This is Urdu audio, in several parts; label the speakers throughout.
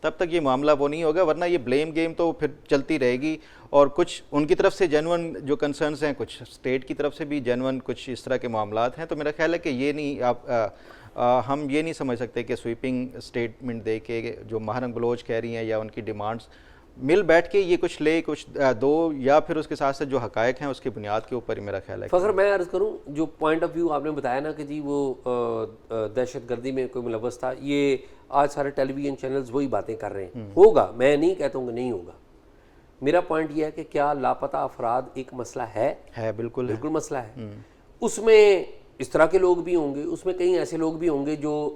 Speaker 1: تب تک یہ معاملہ وہ نہیں ہوگا, ورنہ یہ بلیم گیم تو پھر چلتی رہے گی. اور کچھ ان کی طرف سے جینون جو کنسرنز ہیں, کچھ اسٹیٹ کی طرف سے بھی جینون کچھ اس طرح کے معاملات ہیں. تو میرا خیال ہے کہ یہ نہیں ہم یہ نہیں سمجھ سکتے کہ سویپنگ اسٹیٹمنٹ دے کے جو ماہرنگ بلوچ کہہ رہی ہیں یا ان کی ڈیمانڈز مل بیٹھ کے یہ کچھ لے کچھ دو, یا پھر اس کے ساتھ ساتھ جو حقائق ہیں اس کی بنیاد کے اوپر ہی میرا خیال ہے.
Speaker 2: فخر میں عرض کروں, جو پوائنٹ آف ویو آپ نے بتایا نا کہ جی وہ دہشت گردی میں کوئی ملوث تھا, یہ آج سارے ٹیلی ویژن چینلز وہی باتیں کر رہے ہیں. ہوگا, میں نہیں کہتا ہوں کہ نہیں ہوگا. میرا پوائنٹ یہ ہے کہ کیا لاپتہ افراد ایک مسئلہ ہے؟
Speaker 1: بالکل
Speaker 2: بالکل مسئلہ ہے. اس میں اس طرح کے لوگ بھی ہوں گے, اس میں کئی ایسے لوگ بھی ہوں گے جو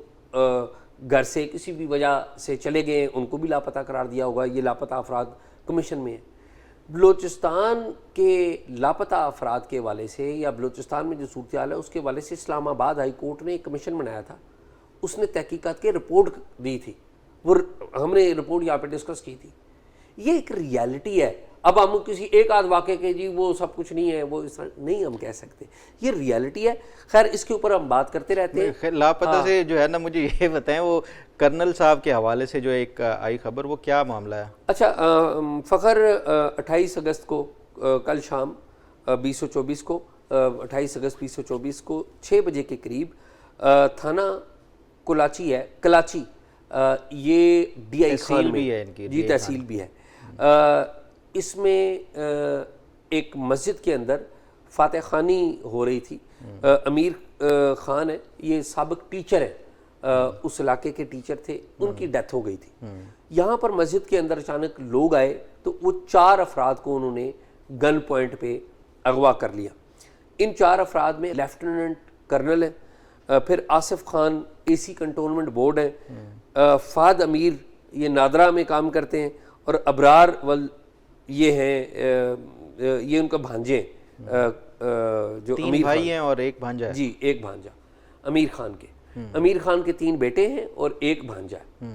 Speaker 2: گھر سے کسی بھی وجہ سے چلے گئے, ان کو بھی لاپتہ قرار دیا ہوگا. یہ لاپتہ افراد کمیشن میں ہے. بلوچستان کے لاپتہ افراد کے حوالے سے یا بلوچستان میں جو صورتحال ہے اس کے حوالے سے اسلام آباد ہائی کورٹ نے ایک کمیشن بنایا تھا. اس نے تحقیقات کے رپورٹ دی تھی, وہ ہم نے رپورٹ یہاں پہ ڈسکس کی تھی. یہ ایک ریالٹی ہے. اب ہم کسی ایک آدھ واقعے کے جی وہ سب کچھ نہیں ہے, وہ اس طرح نہیں ہم کہہ سکتے, یہ ریالٹی ہے. خیر اس کے اوپر ہم بات کرتے رہتے ہیں.
Speaker 1: لاپتہ سے جو ہے نا, مجھے یہ بتائیں وہ کرنل صاحب کے حوالے سے جو ایک آئی خبر, وہ کیا معاملہ ہے؟
Speaker 2: اچھا فخر, 28 اگست کو کل شام 2024 کو 28 اگست 2024 کو 6 بجے کے قریب تھانہ کلاچی ہے, کلاچی یہ ڈی آئی خان میں جی تحصیل بھی ہے, اس میں ایک مسجد کے اندر فاتح خوانی ہو رہی تھی. امیر خان ہے, یہ سابق ٹیچر ہے, اس علاقے کے ٹیچر تھے, ان کی ڈیتھ ہو گئی تھی. یہاں پر مسجد کے اندر اچانک لوگ آئے تو وہ 4 افراد کو انہوں نے گن پوائنٹ پہ اغوا کر لیا. ان 4 افراد میں لیفٹیننٹ کرنل ہے, پھر آصف خان اے سی کنٹونمنٹ بورڈ ہے, فہد امیر یہ نادرہ میں کام کرتے ہیں, اور ابرار یہ ہیں, یہ ان کا بھانجے ہیں, جو
Speaker 1: 3 بھائی ہیں اور ایک بھانجا ہے.
Speaker 2: جی ایک بھانجا امیر خان کے. امیر خان کے 3 بیٹے ہیں اور ایک بھانجا ہے.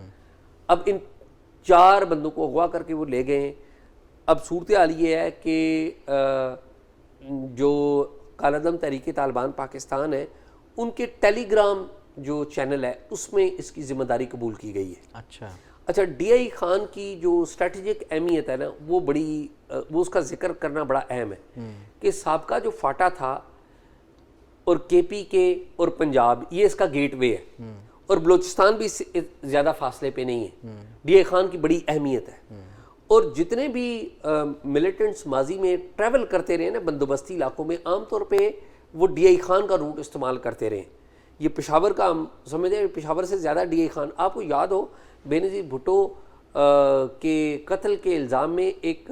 Speaker 2: اب ان 4 بندوں کو اغوا کر کے وہ لے گئے ہیں. اب صورتحال یہ ہے کہ جو کالعدم تحریک طالبان پاکستان ہے, ان کے ٹیلی گرام جو چینل ہے اس میں اس کی ذمہ داری قبول کی گئی ہے. اچھا ڈی آئی خان کی جو اسٹریٹجک اہمیت ہے نا, وہ بڑی, وہ اس کا ذکر کرنا بڑا اہم ہے کہ سابقہ جو فاٹا تھا اور کے پی کے اور پنجاب, یہ اس کا گیٹ وے ہے, اور بلوچستان بھی زیادہ فاصلے پہ نہیں ہے. ڈی آئی خان کی بڑی اہمیت ہے. اور جتنے بھی ملیٹنٹس ماضی میں ٹریول کرتے رہے نا بندوبستی علاقوں میں, عام طور پہ وہ ڈی آئی خان کا روٹ استعمال کرتے رہے. یہ پشاور کا ہم سمجھیں, پشاور سے زیادہ ڈی آئی خان. آپ کو یاد ہو بے نظیر بھٹو کے قتل کے الزام میں ایک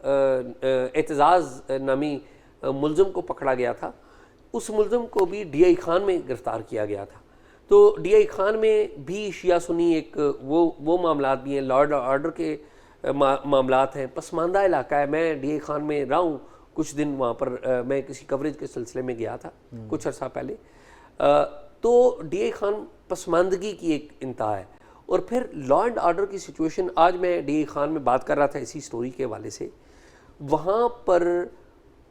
Speaker 2: اعتزاز نامی ملزم کو پکڑا گیا تھا. اس ملزم کو بھی ڈی آئی خان میں گرفتار کیا گیا تھا. تو ڈی آئی خان میں بھی شیعہ سنی ایک وہ معاملات بھی ہیں, لارڈ آرڈر کے معاملات ہیں, پسماندہ علاقہ ہے. میں ڈی آئی خان میں رہا ہوں کچھ دن, وہاں پر میں کسی کوریج کے سلسلے میں گیا تھا کچھ عرصہ پہلے. تو ڈی آئی خان پسماندگی کی ایک انتہا ہے. اور پھر لا اینڈ آرڈر کی سچویشن, آج میں ڈی آئی خان میں بات کر رہا تھا اسی سٹوری کے حوالے سے. وہاں پر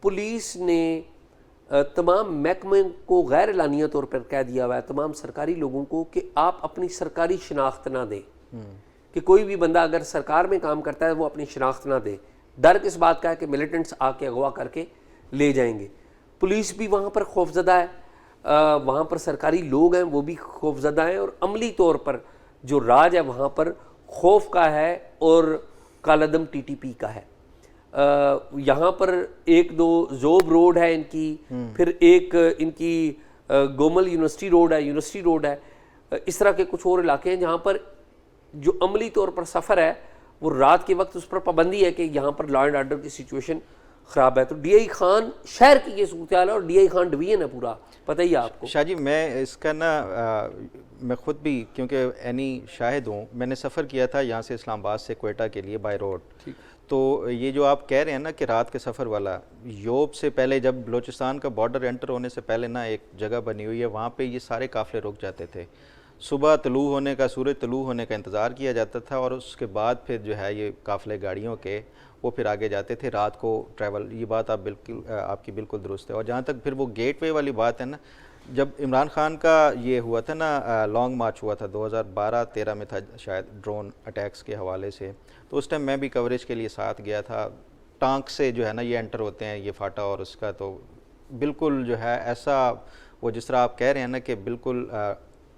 Speaker 2: پولیس نے تمام محکمے کو غیر اعلانیہ طور پر کہہ دیا ہوا ہے, تمام سرکاری لوگوں کو, کہ آپ اپنی سرکاری شناخت نہ دیں, کہ کوئی بھی بندہ اگر سرکار میں کام کرتا ہے وہ اپنی شناخت نہ دے. ڈر کس بات کا ہے کہ ملیٹنٹس آ کے اغوا کر کے لے جائیں گے. پولیس بھی وہاں پر خوفزدہ ہے, وہاں پر سرکاری لوگ ہیں وہ بھی خوفزدہ ہیں, اور عملی طور پر جو راج ہے وہاں پر خوف کا ہے اور کالعدم ٹی ٹی پی کا ہے. یہاں پر 1-2 زوب روڈ ہے ان کی, پھر ایک ان کی گومل یونیورسٹی روڈ ہے, اس طرح کے کچھ اور علاقے ہیں جہاں پر جو عملی طور پر سفر ہے وہ رات کے وقت اس پر پابندی ہے کہ یہاں پر لا اینڈ آرڈر کی سچویشن خراب ہے. تو ڈی آئی خان شہر کی یہ صورتحال ہے, اور ڈی آئی خان ڈویژن ہے پورا, پتہ ہی ہے آپ کو.
Speaker 1: شاہ جی میں اس کا نا میں خود بھی کیونکہ عینی شاہد ہوں, میں نے سفر کیا تھا یہاں سے اسلام آباد سے کوئٹہ کے لیے بائی روڈ. تو یہ جو آپ کہہ رہے ہیں نا کہ رات کے سفر والا, یوب سے پہلے جب بلوچستان کا بارڈر انٹر ہونے سے پہلے نا ایک جگہ بنی ہوئی ہے, وہاں پہ یہ سارے قافلے رک جاتے تھے. صبح طلوع ہونے کا، سورج طلوع ہونے کا انتظار کیا جاتا تھا، اور اس کے بعد پھر جو ہے یہ قافلے گاڑیوں کے وہ پھر آگے جاتے تھے رات کو ٹریول. یہ بات آپ کی بالکل درست ہے. اور جہاں تک پھر وہ گیٹ وے والی بات ہے نا، جب عمران خان کا یہ ہوا تھا نا لانگ مارچ ہوا تھا 2012-13 میں تھا شاید، ڈرون اٹیکس کے حوالے سے، تو اس ٹائم میں بھی کوریج کے لیے ساتھ گیا تھا. ٹانک سے جو ہے نا یہ انٹر ہوتے ہیں یہ فاٹا، اور اس کا تو بالکل جو ہے ایسا وہ جس طرح آپ کہہ رہے ہیں نا کہ بالکل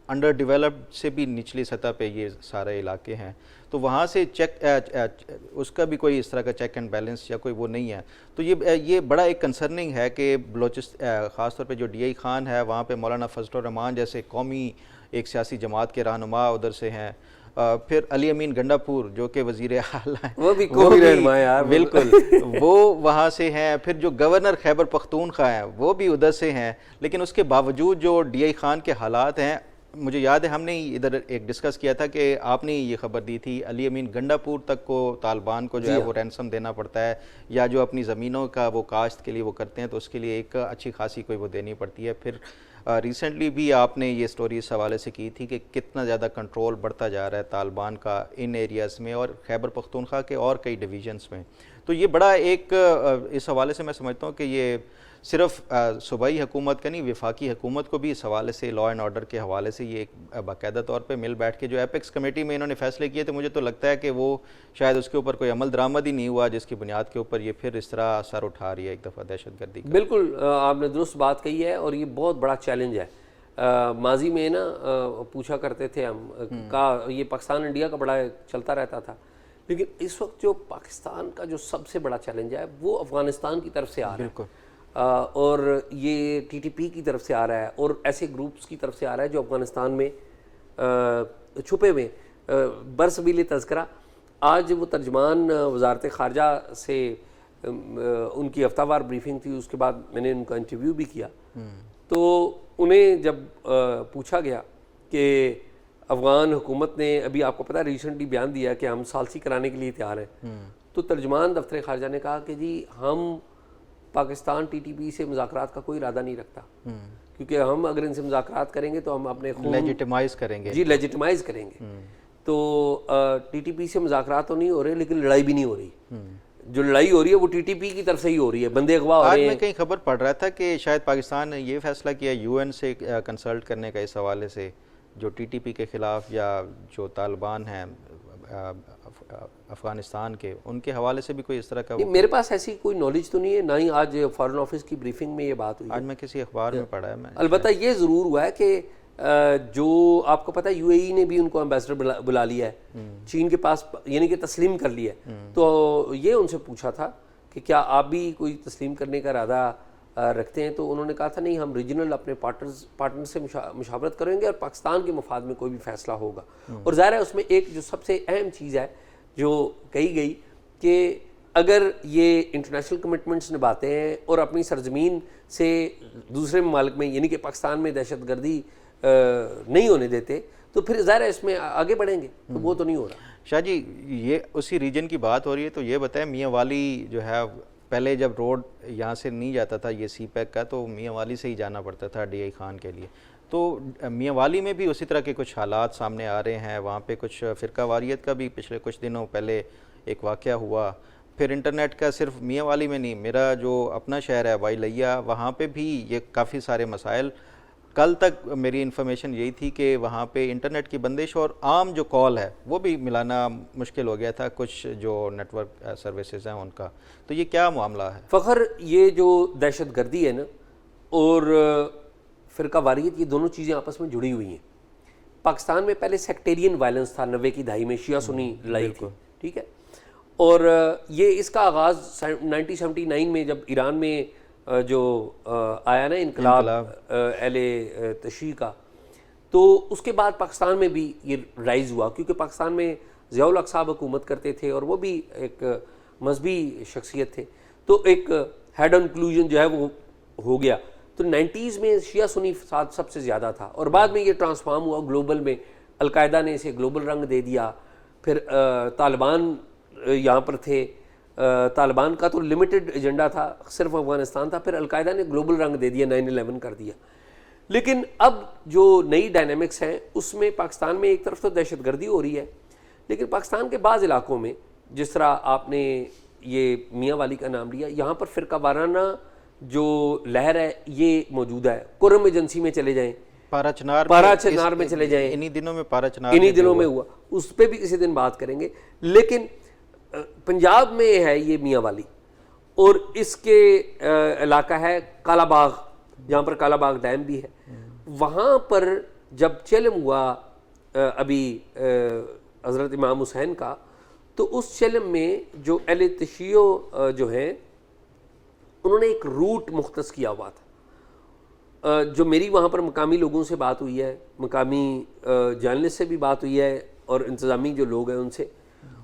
Speaker 1: انڈر ڈیولپڈ سے بھی نچلی سطح پہ یہ سارے علاقے ہیں، تو وہاں سے چیک اس کا بھی کوئی اس طرح کا چیک اینڈ بیلنس یا کوئی وہ نہیں ہے. تو یہ بڑا ایک کنسرننگ ہے کہ خاص طور پہ جو ڈی آئی خان ہے وہاں پہ مولانا فضل الرحمان جیسے قومی ایک سیاسی جماعت کے رہنما ادھر سے ہیں، پھر علی امین گنڈاپور جو کہ وزیر اعلیٰ ہیں
Speaker 2: وہ بھی قومی رہنما ہے یار،
Speaker 1: بالکل وہ وہاں سے ہیں. پھر جو گورنر خیبر پختونخوا ہیں وہ بھی ادھر سے ہیں. لیکن اس کے باوجود جو ڈی آئی خان کے حالات ہیں، مجھے یاد ہے ہم نے ادھر ایک ڈسکس کیا تھا کہ آپ نے یہ خبر دی تھی علی امین گنڈاپور تک کو طالبان کو جو ہے وہ رینسم دینا پڑتا ہے، یا جو اپنی زمینوں کا وہ کاشت کے لیے وہ کرتے ہیں تو اس کے لیے ایک اچھی خاصی کوئی وہ دینی پڑتی ہے. پھر ریسنٹلی بھی آپ نے یہ سٹوری اس حوالے سے کی تھی کہ کتنا زیادہ کنٹرول بڑھتا جا رہا ہے طالبان کا ان ایریاز میں اور خیبر پختونخوا کے اور کئی ڈویژنز میں. تو یہ بڑا ایک اس حوالے سے میں سمجھتا ہوں کہ یہ صرف صوبائی حکومت کا نہیں، وفاقی حکومت کو بھی اس حوالے سے لا اینڈ آرڈر کے حوالے سے یہ ایک باقاعدہ طور پہ مل بیٹھ کے جو ایپیکس کمیٹی میں انہوں نے فیصلے کیے تھے، مجھے تو لگتا ہے کہ وہ شاید اس کے اوپر کوئی عمل درآمد ہی نہیں ہوا جس کی بنیاد کے اوپر یہ پھر اس طرح سر اٹھا رہی ہے ایک دفعہ دہشت گردی کا.
Speaker 2: بالکل آپ نے درست بات کہی ہے، اور یہ بہت بڑا چیلنج ہے. ماضی میں نا پوچھا کرتے تھے ہم کا یہ پاکستان انڈیا کا بڑا چلتا رہتا تھا، لیکن اس وقت جو پاکستان کا جو سب سے بڑا چیلنج ہے وہ افغانستان کی طرف سے آ رہا ہے، اور یہ ٹی ٹی پی کی طرف سے آ رہا ہے، اور ایسے گروپس کی طرف سے آ رہا ہے جو افغانستان میں چھپے ہوئے. برسبیل تذکرہ آج وہ ترجمان وزارت خارجہ سے ان کی ہفتہ وار بریفنگ تھی، اس کے بعد میں نے ان کا انٹرویو بھی کیا، تو انہیں جب پوچھا گیا کہ افغان حکومت نے ابھی آپ کو پتہ ہے ریسنٹلی بیان دیا کہ ہم ثالثی کرانے کے لیے تیار ہیں، تو ترجمان دفتر خارجہ نے کہا کہ جی ہم پاکستان ٹی ٹی پی سے مذاکرات کا کوئی ارادہ نہیں رکھتا، کیونکہ ہم اگر ان سے مذاکرات کریں گے تو ہم اپنے خون
Speaker 1: لیجیٹیمائز کریں گے.
Speaker 2: جی لیجیٹیمائز کریں گے. تو ٹی ٹی پی سے مذاکرات تو نہیں ہو رہے، لیکن لڑائی بھی نہیں ہو رہی. جو لڑائی ہو رہی ہے وہ ٹی ٹی پی کی طرف سے ہی ہو رہی ہے، بندے اغوا ہو رہے ہیں.
Speaker 1: آج میں کہیں خبر پڑھ رہا تھا کہ شاید پاکستان نے یہ فیصلہ کیا یو این سے کنسلٹ کرنے کا اس حوالے سے، جو ٹی ٹی پی کے خلاف یا جو طالبان ہیں افغانستان کے، ان کے حوالے سے بھی کوئی اس طرح کا.
Speaker 2: میرے پاس ایسی کوئی نالج تو نہیں ہے، نہ ہی آج فارن آفس کی بریفنگ میں یہ بات ہوئی.
Speaker 1: آج میں کسی اخبار میں پڑھا ہے میں.
Speaker 2: البتہ یہ ضرور ہوا ہے کہ جو آپ کو پتہ ہے یو اے ای نے بھی ان کو ایمبیسڈر بلا لیا ہے چین کے پاس، یعنی کہ تسلیم کر لیا ہے. تو یہ ان سے پوچھا تھا کہ کیا آپ بھی کوئی تسلیم کرنے کا ارادہ رکھتے ہیں، تو انہوں نے کہا تھا نہیں، ہم ریجنل اپنے پارٹنر سے مشاورت کریں گے اور پاکستان کے مفاد میں کوئی بھی فیصلہ ہوگا. اور ظاہر ہے اس میں ایک جو سب سے اہم چیز ہے جو کہی گئی کہ اگر یہ انٹرنیشنل کمٹمنٹس نبھاتے ہیں اور اپنی سرزمین سے دوسرے ممالک میں یعنی کہ پاکستان میں دہشت گردی نہیں ہونے دیتے، تو پھر ظاہر ہے اس میں آگے بڑھیں گے. تو وہ تو نہیں ہو رہا.
Speaker 1: شاہ جی یہ اسی ریجن کی بات ہو رہی ہے، تو یہ بتائیں میاں والی جو ہے پہلے جب روڈ یہاں سے نہیں جاتا تھا یہ سی پیک کا، تو میاں والی سے ہی جانا پڑتا تھا ڈی آئی خان کے لیے. تو میاں والی میں بھی اسی طرح کے کچھ حالات سامنے آ رہے ہیں. وہاں پہ کچھ فرقہ واریت کا بھی پچھلے کچھ دنوں پہلے ایک واقعہ ہوا. پھر انٹرنیٹ کا صرف میاں والی میں نہیں، میرا جو اپنا شہر ہے وائی لیا، وہاں پہ بھی یہ کافی سارے مسائل. کل تک میری انفارمیشن یہی تھی کہ وہاں پہ انٹرنیٹ کی بندش اور عام جو کال ہے وہ بھی ملانا مشکل ہو گیا تھا کچھ جو نیٹ ورک سروسز ہیں ان کا. تو یہ کیا معاملہ ہے؟
Speaker 2: فخر، یہ جو دہشت گردی ہے نا اور فرقہ واریت، یہ دونوں چیزیں آپس میں جڑی ہوئی ہیں. پاکستان میں پہلے سیکٹیرین وائلنس تھا 90 کی دہائی میں، شیعہ سنی لڑائی تھی، ٹھیک ہے. اور یہ اس کا آغاز 1979 میں جب ایران میں جو آیا نا انقلاب اہل تشیع کا، تو اس کے بعد پاکستان میں بھی یہ رائز ہوا، کیونکہ پاکستان میں ضیاء الحق صاحب حکومت کرتے تھے اور وہ بھی ایک مذہبی شخصیت تھے. تو ایک ہیڈ آن کنکلوژن جو ہے وہ ہو گیا. تو 90s میں شیعہ سنی فساد سب سے زیادہ تھا، اور بعد میں یہ ٹرانسفارم ہوا گلوبل میں. القاعدہ نے اسے گلوبل رنگ دے دیا. پھر طالبان یہاں پر تھے، طالبان کا تو لمیٹڈ ایجنڈا تھا، صرف افغانستان تھا. پھر القاعدہ نے گلوبل رنگ دے دیا، 9/11 کر دیا. لیکن اب جو نئی ڈائنامکس ہیں اس میں پاکستان میں ایک طرف تو دہشت گردی ہو رہی ہے، لیکن پاکستان کے بعض علاقوں میں جس طرح آپ نے یہ میاں والی کا نام لیا، یہاں پر فرقہ وارانہ جو لہر ہے یہ موجود ہے. کرم ایجنسی میں چلے جائیں،
Speaker 1: پارا چنار
Speaker 2: میں چلے جائیں،
Speaker 1: انہی دنوں میں پارا چنار
Speaker 2: انہی دنوں میں ہوا، اس پہ بھی کسی دن بات کریں گے. لیکن پنجاب میں ہے یہ میاں والی، اور اس کے علاقہ ہے کالا باغ، جہاں پر کالا باغ ڈیم بھی ہے. وہاں پر جب چلم ہوا ابھی حضرت امام حسین کا، تو اس چلم میں جو اہل تشیع جو ہیں انہوں نے ایک روٹ مختص کیا ہوا تھا. جو میری وہاں پر مقامی لوگوں سے بات ہوئی ہے، مقامی جرنلسٹ سے بھی بات ہوئی ہے، اور انتظامی جو لوگ ہیں ان سے،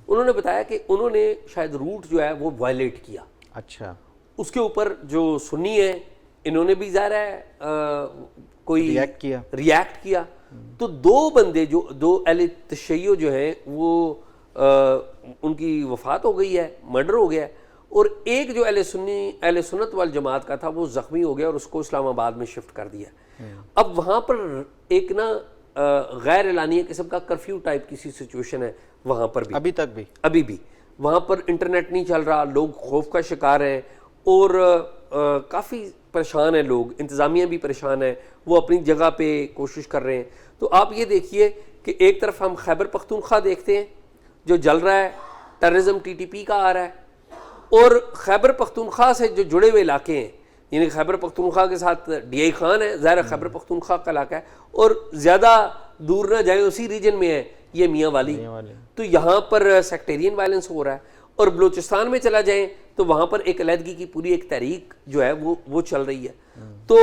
Speaker 2: انہوں نے بتایا کہ انہوں نے شاید روٹ جو ہے وہ وائلیٹ کیا.
Speaker 1: اچھا.
Speaker 2: اس کے اوپر جو سنی ہیں انہوں نے بھی ظاہر ہے کوئی ریاکٹ کیا. تو دو بندے جو دو اہل تشیع جو ہیں وہ ان کی وفات ہو گئی ہے، مرڈر ہو گیا ہے، اور ایک جو اہل سنت والجماعت کا تھا وہ زخمی ہو گیا اور اس کو اسلام آباد میں شفٹ کر دیا. اب وہاں پر ایک نا غیر اعلانیہ قسم کا کرفیو ٹائپ کی سی سچویشن ہے وہاں پر بھی، ابھی بھی وہاں پر انٹرنیٹ نہیں چل رہا، لوگ خوف کا شکار ہیں اور کافی پریشان ہیں لوگ، انتظامیہ بھی پریشان ہے، وہ اپنی جگہ پہ کوشش کر رہے ہیں. تو آپ یہ دیکھیے کہ ایک طرف ہم خیبر پختونخوا دیکھتے ہیں جو جل رہا ہے، ٹیررزم TTP کا آ رہا ہے، اور خیبر پختونخوا سے جو جڑے ہوئے علاقے ہیں، یعنی خیبر پختونخوا کے ساتھ DI خان ہے، ظاہر خیبر پختونخوا کا علاقہ ہے، اور زیادہ دور نہ جائیں اسی ریجن میں ہے یہ میاں والی. تو یہاں پر سیکٹیرین وائلنس ہو رہا ہے. اور بلوچستان میں چلا جائیں تو وہاں پر ایک علیحدگی کی پوری ایک تحریک جو ہے وہ چل رہی ہے. تو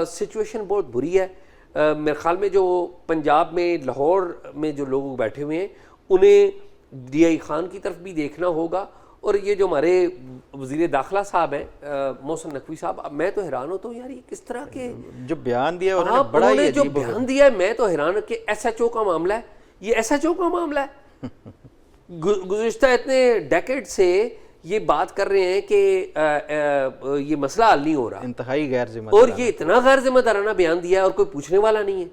Speaker 2: سچویشن بہت بری ہے. میرے خیال میں جو پنجاب میں لاہور میں جو لوگ بیٹھے ہوئے ہیں انہیں DI خان کی طرف بھی دیکھنا ہوگا. اور یہ جو ہمارے وزیر داخلہ صاحب ہیں محسن نقوی صاحب، میں تو حیران ہوتا ہوں یار یہ کس طرح کے
Speaker 1: جو بیان دیا انہوں نے
Speaker 2: جو بیان دیا ہے، میں تو حیران کہ SHO کا معاملہ ہے، یہ SHO کا معاملہ ہے. گزشتہ اتنے ڈیکیڈ سے یہ بات کر رہے ہیں کہ یہ مسئلہ حل نہیں ہو رہا،
Speaker 1: انتہائی غیر ذمہ
Speaker 2: اور یہ اتنا غیر ذمہ دارانہ بیان دیا ہے اور کوئی پوچھنے والا نہیں ہے.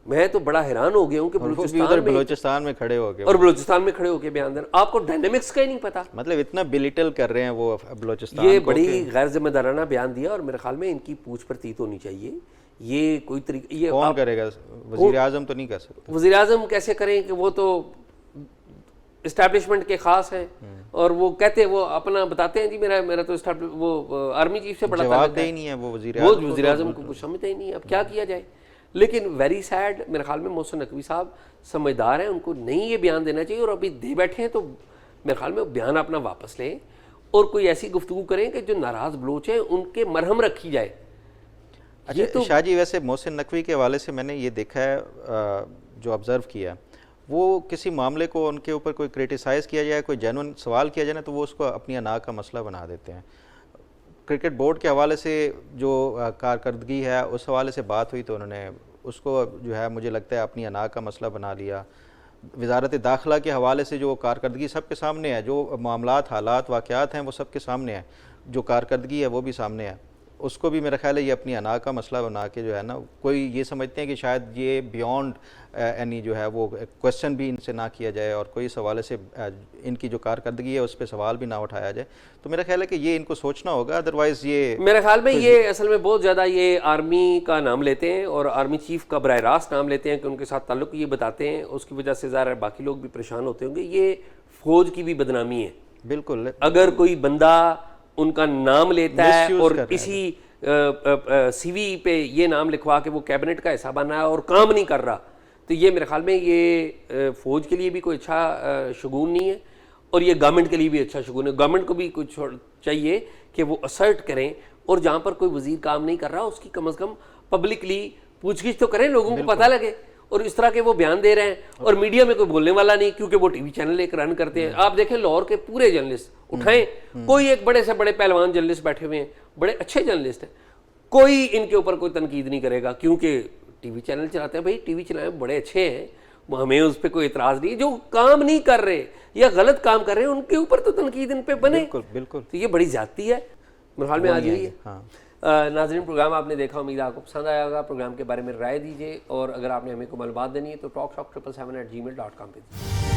Speaker 2: میں تو بڑا حیران ہو گیا ہوں کہ
Speaker 1: بلوچستان میں کھڑے ہو گئے
Speaker 2: اور بلوچستان میں کھڑے ہو کے بیان دینا، آپ کو ڈائنامکس کا ہی نہیں پتا،
Speaker 1: مطلب اتنا بلیٹل کر رہے ہیں وہ بلوچستان.
Speaker 2: یہ بڑی غیر ذمہ دارانہ بیان دیا، اور میرے خیال میں ان کی پوچھ پرتیت ہونی چاہیے. یہ کوئی طریقہ یہ
Speaker 1: کون کرے گا؟ وزیر اعظم تو نہیں کر سکتے.
Speaker 2: وزیر اعظم کیسے کریں کہ وہ تو اسٹیبلشمنٹ کے خاص ہیں، اور وہ کہتے ہیں، وہ اپنا بتاتے ہیں جی میرا تو وہ آرمی چیف سے بڑا
Speaker 1: جواب دے ہی نہیں ہے، وہ
Speaker 2: وزیر اعظم کو کچھ سمجھتے ہی نہیں. اب کیا کیا جائے؟ لیکن ویری سیڈ، میرے خیال میں محسن نقوی صاحب سمجھدار ہیں، ان کو نہیں یہ بیان دینا چاہیے، اور ابھی دے بیٹھے ہیں تو میرے خیال میں بیان اپنا واپس لیں اور کوئی ایسی گفتگو کریں کہ جو ناراض بلوچ ہیں ان کے مرہم رکھی جائے.
Speaker 1: اچھا شاہ جی، ویسے محسن نقوی کے حوالے سے میں نے یہ دیکھا ہے، جو آبزرو کیا ہے، وہ کسی معاملے کو ان کے اوپر کوئی کریٹیسائز کیا جائے، کوئی جینوئن سوال کیا جائے نا، تو وہ اس کو اپنی انا کا مسئلہ بنا دیتے ہیں. کرکٹ بورڈ کے حوالے سے جو کارکردگی ہے اس حوالے سے بات ہوئی تو انہوں نے اس کو جو ہے مجھے لگتا ہے اپنی انا کا مسئلہ بنا لیا. وزارت داخلہ کے حوالے سے جو کارکردگی سب کے سامنے ہے، جو معاملات، حالات، واقعات ہیں وہ سب کے سامنے ہیں، جو کارکردگی ہے وہ بھی سامنے ہے، اس کو بھی میرا خیال ہے یہ اپنی انا کا مسئلہ بنا کے جو ہے نا، کوئی یہ سمجھتے ہیں کہ شاید یہ بیونڈ اینی جو ہے وہ کویسچن بھی ان سے نہ کیا جائے، اور کوئی اس حوالے سے ان کی جو کارکردگی ہے اس پہ سوال بھی نہ اٹھایا جائے. تو میرا خیال ہے کہ یہ ان کو سوچنا ہوگا، ادروائز یہ
Speaker 2: میرے خیال میں یہ اصل میں بہت زیادہ یہ آرمی کا نام لیتے ہیں اور آرمی چیف کا براہ راست نام لیتے ہیں کہ ان کے ساتھ تعلق یہ بتاتے ہیں، اس کی وجہ سے ظاہر ہے باقی لوگ بھی پریشان ہوتے ہوں گے. یہ فوج کی بھی بدنامی ہے.
Speaker 1: بالکل، اگر
Speaker 2: کوئی بندہ ان کا نام لیتا ہے اور اسی CV پہ یہ نام لکھوا کہ وہ کیبنٹ کا حصہ بنا ہے اور کام نہیں کر رہا، تو یہ میرے خیال میں یہ فوج کے لیے بھی کوئی اچھا شگون نہیں ہے، اور یہ گورنمنٹ کے لیے بھی اچھا شگون ہے. گورنمنٹ کو بھی کچھ چاہیے کہ وہ اسرٹ کریں، اور جہاں پر کوئی وزیر کام نہیں کر رہا اس کی کم از کم پبلکلی پوچھ گچھ تو کریں، لوگوں کو پتہ لگے. اور اس طرح کے وہ بیان دے رہے ہیں اور میڈیا میں کوئی بولنے والا نہیں، کیونکہ وہ TV چینل ایک رن کرتے ہیں. آپ دیکھیں لاہور کے پورے جرنلسٹ اٹھائیں، کوئی ایک بڑے سے بڑے پہلوان جرنلسٹ بیٹھے ہوئے ہیں، بڑے اچھے جرنلسٹ ہیں، کوئی ان کے اوپر کوئی تنقید نہیں کرے گا، کیونکہ TV چینل چلاتے ہیں. بھائی TV چلائیں، بڑے اچھے ہیں، ہمیں اس پہ کوئی اعتراض نہیں. جو کام نہیں کر رہے یا غلط کام کر رہے ہیں ان کے اوپر تو تنقید ان پہ بنے.
Speaker 1: بالکل.
Speaker 2: تو یہ بڑی زیادتی ہے میرے خیال میں آ گئی ہے. ناظرین پروگرام آپ نے دیکھا، امید آپ کو پسند آیا ہوگا. پروگرام کے بارے میں رائے دیجیے، اور اگر آپ نے ہمیں کوئی معلومات دینی ہے تو talkshock777@gmail.com پہ دیجیے.